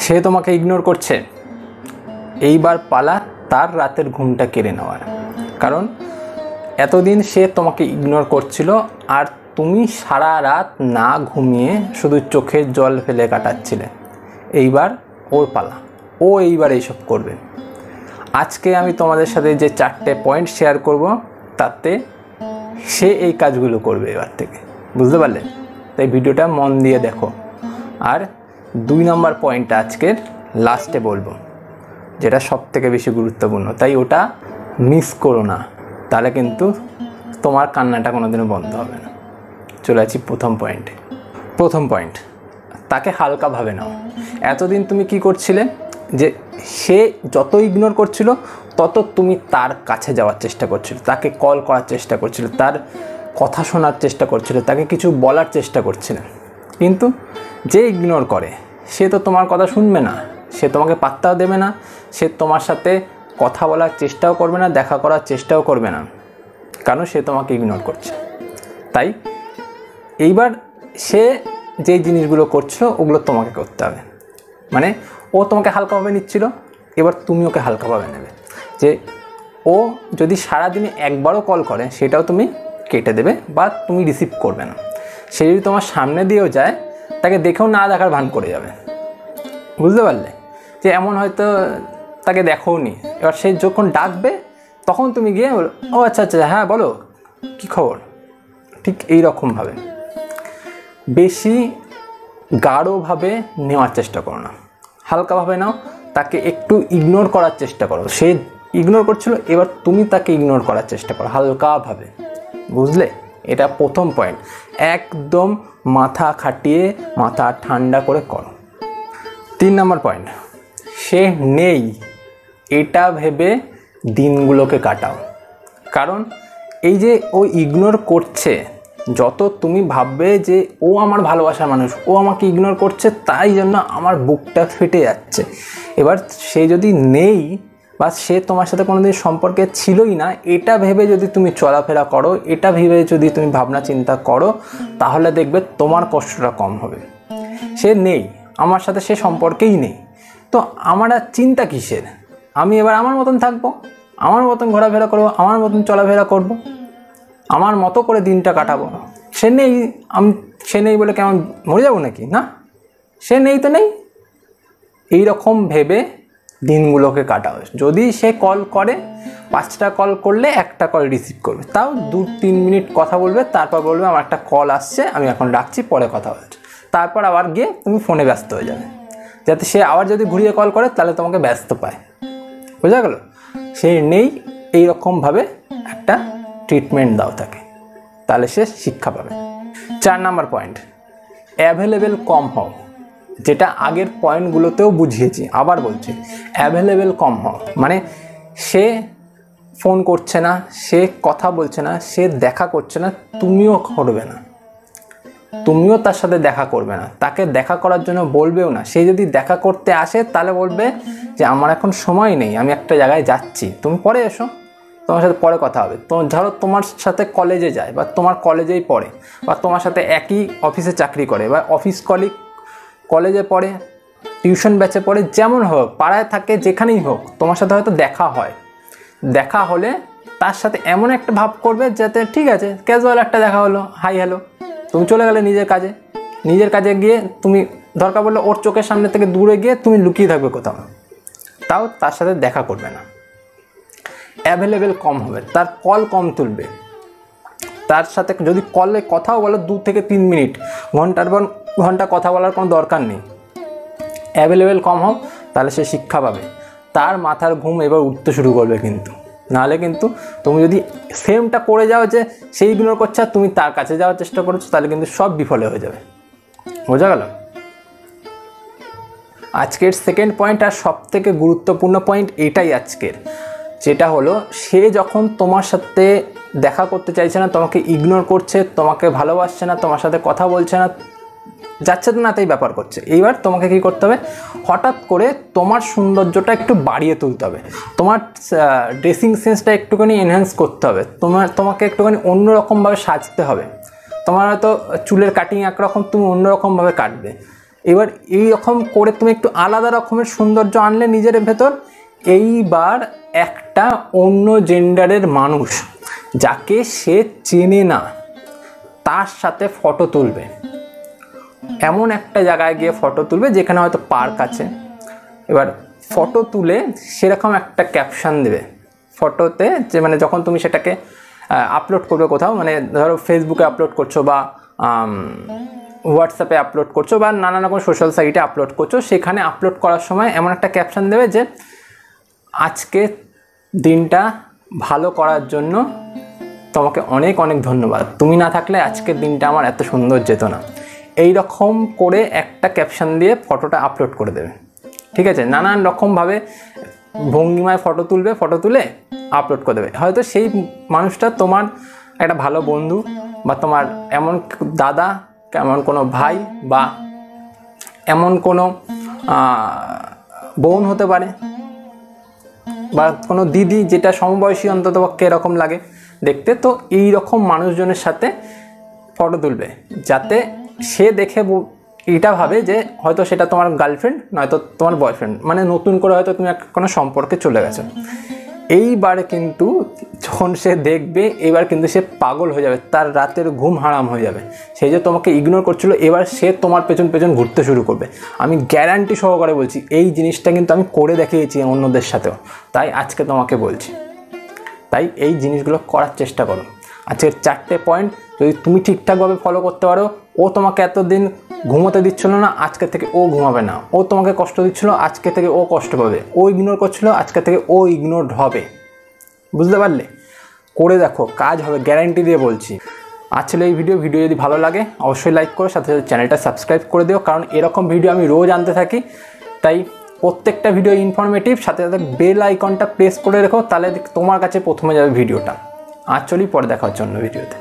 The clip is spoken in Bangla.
সে তোমাকে ইগনোর করছে, এইবার পালা তার রাতের ঘুমটা কেড়ে নেওয়ার। কারণ এতদিন সে তোমাকে ইগনোর করছিল আর তুমি সারা রাত না ঘুমিয়ে শুধু চোখের জল ফেলে কাটাচ্ছিলে। এইবার ওর পালা, ও এইবার এইসব করবে। আজকে আমি তোমাদের সাথে যে 4টে পয়েন্ট শেয়ার করব, তাতে সে এই কাজগুলো করবে এবার থেকে, বুঝতে পারলে? তাই ভিডিওটা মন দিয়ে দেখো। আর 2 নম্বর পয়েন্টটা আজকের লাস্টে বলবো, যেটা সবথেকে বেশি গুরুত্বপূর্ণ, তাই ওটা মিস করো না, তাহলে কিন্তু তোমার কান্নাটা কোনোদিনও বন্ধ হবে না। চলে আসি প্রথম পয়েন্টে। প্রথম পয়েন্ট, তাকে হালকাভাবে নাও। এতদিন তুমি কি করছিলে, যে সে যত ইগনোর করছিল তত তুমি তার কাছে যাওয়ার চেষ্টা করছিলে, তাকে কল করার চেষ্টা করছিলে, তার কথা শোনার চেষ্টা করছিলে, তাকে কিছু বলার চেষ্টা করছিলে। কিন্তু যে ইগনোর করে সে তো তোমার কথা শুনবে না, সে তোমাকে পাত্তাও দেবে না, সে তোমার সাথে কথা বলার চেষ্টাও করবে না, দেখা করার চেষ্টাও করবে না, কারণ সে তোমাকে ইগনোর করছে। তাই এইবার সে যেই জিনিসগুলো করছিল ওগুলো তোমাকে করতে হবে। মানে ও তোমাকে হালকাভাবে নিচ্ছিল, এবার তুমি ওকে হালকাভাবে নেবে। যে ও যদি সারাদিনে একবারও কল করে সেটাও তুমি কেটে দেবে বা তুমি রিসিভ করবে না। সে যদি তোমার সামনে দিয়েও যায়, তাকে দেখেও না দেখার ভান করে যাবে, বুঝতে পারলে? যে এমন হয়তো তাকে দেখোও নি, এবার সে যখন ডাকবে তখন তুমি গিয়ে ও আচ্ছা আচ্ছা হ্যাঁ বলো কী খবর, ঠিক এই রকমভাবে। বেশি গাঢ়ভাবে নেওয়ার চেষ্টা করো না, হালকাভাবে নাও। তাকে একটু ইগনোর করার চেষ্টা করো। সে ইগনোর করছিল, এবার তুমি তাকে ইগনোর করার চেষ্টা করো হালকাভাবে, বুঝলে? এটা প্রথম পয়েন্ট। একদম মাথা খাটিয়ে মাথা ঠান্ডা করে করো। 3 নম্বর পয়েন্ট, সে নেই এটা ভেবে দিনগুলোকে কাটাও। কারণ এই যে ও ইগনোর করছে, যত তুমি ভাববে যে ও আমার ভালোবাসার মানুষ, ও আমাকে ইগনোর করছে তাই জন্য আমার বুকটা ফেটে যাচ্ছে, এবার সে যদি নেই বা সে তোমার সাথে কোনোদিন সম্পর্কে ছিলই না, এটা ভেবে যদি তুমি চলাফেরা করো, এটা ভেবে যদি তুমি ভাবনা চিন্তা করো, তাহলে দেখবে তোমার কষ্টটা কম হবে। সে নেই, আমার সাথে সে সম্পর্কেই নেই, তো আমার আর চিন্তা কিসের? আমি এবার আমার মতন থাকবো, আমার মতন ঘোরাফেরা করবো, আমার মতন চলাফেরা করবো, আমার মতো করে দিনটা কাটাবো। সে নেই, সে নেই বলে কেমন মরে যাবো নাকি? না, সে নেই তো নেই, এইরকম ভেবে দিনগুলোকে কাটাও। যদি সে কল করে, 5টা কল করলে 1টা কল রিসিভ করবে, তাও 2-3 মিনিট কথা বলবে, তারপর বলবে আমার একটা কল আসছে, আমি এখন রাখছি, পরে কথা বলছি। তারপর আবার গিয়ে তুমি ফোনে ব্যস্ত হয়ে যাবে, যাতে সে আবার যদি ঘুরিয়ে কল করে তাহলে তোমাকে ব্যস্ত পায়। বোঝা গেল? সে নেই এইরকমভাবে একটা ট্রিটমেন্ট দাও তাকে, তাহলে সে শিক্ষা পাবে। 4 নম্বর পয়েন্ট, অ্যাভেলেবেল কম হও। যেটা আগের পয়েন্টগুলোতেও বুঝিয়েছি, আবার বলছি, অ্যাভেলেবেল কম হও। মানে সে ফোন করছে না, সে কথা বলছে না, সে দেখা করছে না, তুমিও করবে না, তুমিও তার সাথে দেখা করবে না, তাকে দেখা করার জন্য বলবেও না। সে যদি দেখা করতে আসে তাহলে বলবে যে আমার এখন সময় নেই, আমি একটা জায়গায় যাচ্ছি, তুমি পরে এসো, তোমার সাথে পরে কথা হবে। তো ধরো তোমার সাথে কলেজে যায় বা তোমার কলেজেই পড়ে বা তোমার সাথে একই অফিসে চাকরি করে বা অফিস কলিগ, কলেজে পড়ে, টিউশন ব্যাচে পড়ে, যেমন হোক, পাড়ায় থাকে, যেখানেই হোক, তোমার সাথে হয়তো দেখা হয়। দেখা হলে তার সাথে এমন একটা ভাব করবে যাতে ঠিক আছে, ক্যাজুয়াল একটা দেখা হলো, হাই হ্যালো, তুমি চলে গেলে নিজের কাজে গিয়ে তুমি দরকার পড়লে ওর চোখের সামনে থেকে দূরে গিয়ে তুমি লুকিয়ে থাকবে কোথাও, তাও তার সাথে দেখা করবে না। অ্যাভেলেবেল কম হবে, তার কল কম তুলবে। তার সাথে যদি কলে কথাও বলো 2 থেকে 3 মিনিট, ঘন্টার পর ঘন্টা কথা বলার কোনো দরকার নেই। অ্যাভেলেবেল কম হোক, তাহলে সে শিক্ষা পাবে, তার মাথার ঘুম এবার উঠতে শুরু করবে। কিন্তু নাহলে কিন্তু তুমি যদি সেমটা করে যাও যে সেই ইগনোর করছে আর তুমি তার কাছে যাওয়ার চেষ্টা করছো, তাহলে কিন্তু সব বিফলে হয়ে যাবে। বোঝা গেল? আজকের সেকেন্ড পয়েন্ট আর সবথেকে গুরুত্বপূর্ণ পয়েন্ট এটাই আজকের, যেটা হলো সে যখন তোমার সাথে দেখা করতে চাইছে না, তোমাকে ইগনোর করছে, তোমাকে ভালোবাসছে না, তোমার সাথে কথা বলছে না, যাচ্ছে তো না তাই ব্যাপার করছে, এইবার তোমাকে কি করতে হবে, হঠাৎ করে তোমার সৌন্দর্যটা একটু বাড়িয়ে তুলতে হবে, তোমার ড্রেসিং সেন্সটা একটুখানি এনহ্যান্স করতে হবে, তোমাকে একটুখানি অন্যরকমভাবে সাজতে হবে। তোমার হয়তো চুলের কাটিং একরকম, তুমি অন্যরকমভাবে কাটবে, এবার এই রকম করে তুমি একটু আলাদা রকমের সৌন্দর্য আনলে নিজের ভেতর। এইবার একটা অন্য জেন্ডারের মানুষ যাকে সে চেনে না তার সাথে ফটো তুলবে, এমন একটা জায়গায় গিয়ে ফটো তুলবে যেখানে হয়তো পার্ক আছে। এবার ফটো তুলে সেরকম একটা ক্যাপশন দেবে ফটোতে, যে মানে যখন তুমি সেটাকে আপলোড করবে কোথাও, মানে ধরো ফেসবুকে আপলোড করছো বা হোয়াটসঅ্যাপে আপলোড করছো বা নানান রকম সোশ্যাল সাইটে আপলোড করছো, সেখানে আপলোড করার সময় এমন একটা ক্যাপশন দেবে যে আজকে দিনটা ভালো করার জন্য তোমাকে অনেক অনেক ধন্যবাদ, তুমি না থাকলে আজকের দিনটা আমার এত সুন্দর যেত না। এই রকম করে একটা ক্যাপশন দিয়ে ফটোটা আপলোড করে দেবে, ঠিক আছে? নানান রকমভাবে ভঙ্গিমায় ফটো তুলবে, ফটো তুলে আপলোড করে দেবে। হয়তো সেই মানুষটা তোমার একটা ভালো বন্ধু বা তোমার এমন দাদা, এমন কোনো ভাই বা এমন কোনো বোন হতে পারে বা কোনো দিদি, যেটা সমবয়সী অন্তত পক্ষে এরকম লাগে দেখতে। তো এই রকম মানুষজনের সাথে ফটো তুলবে যাতে সে দেখে এটা ভাবে যে হয়তো সেটা তোমার গার্লফ্রেন্ড নয়তো তোমার বয়ফ্রেন্ড, মানে নতুন করে হয়তো তুমি কোনো সম্পর্কে চলে গেছো। এইবারে কিন্তু যখন সে দেখবে, এবার কিন্তু সে পাগল হয়ে যাবে, তার রাতের ঘুম হারাম হয়ে যাবে। সেই যে তোমাকে ইগনোর করছিল, এবার সে তোমার পেছন পেছন ঘুরতে শুরু করবে। আমি গ্যারান্টি সহকারে বলছি, এই জিনিসটা কিন্তু আমি করে দেখিয়েছি অন্যদের সাথেও, তাই আজকে তোমাকে বলছি। তাই এই জিনিসগুলো করার চেষ্টা করো। আজকের 4টে পয়েন্ট যদি তুমি ঠিকঠাকভাবে ফলো করতে পারো, ও তোমাকে এতদিন ঘুমোতে দিচ্ছিল না, আজকে থেকে ও ঘুমাবে না। ও তোমাকে কষ্ট দিচ্ছিল, আজকে থেকে ও কষ্ট পাবে। ও ইগনোর করছিল, আজকে থেকে ও ইগনোরড হবে। বুঝতে পারলে? করে দেখো, কাজ হবে, গ্যারান্টি দিয়ে বলছি। আসলে এই ভিডিও যদি ভালো লাগে অবশ্যই লাইক করো, সাথে সাথে চ্যানেলটা সাবস্ক্রাইব করে দিও, কারণ এরকম ভিডিও আমি রোজ আনতে থাকি। তাই প্রত্যেকটা ভিডিও ইনফরমেটিভ, সাথে সাথে বেল আইকনটা প্রেস করে রেখো, তাহলে তোমার কাছে প্রথমে যাবে ভিডিওটা। আর চলি, পরে দেখা হচ্ছে অন্য ভিডিওতে।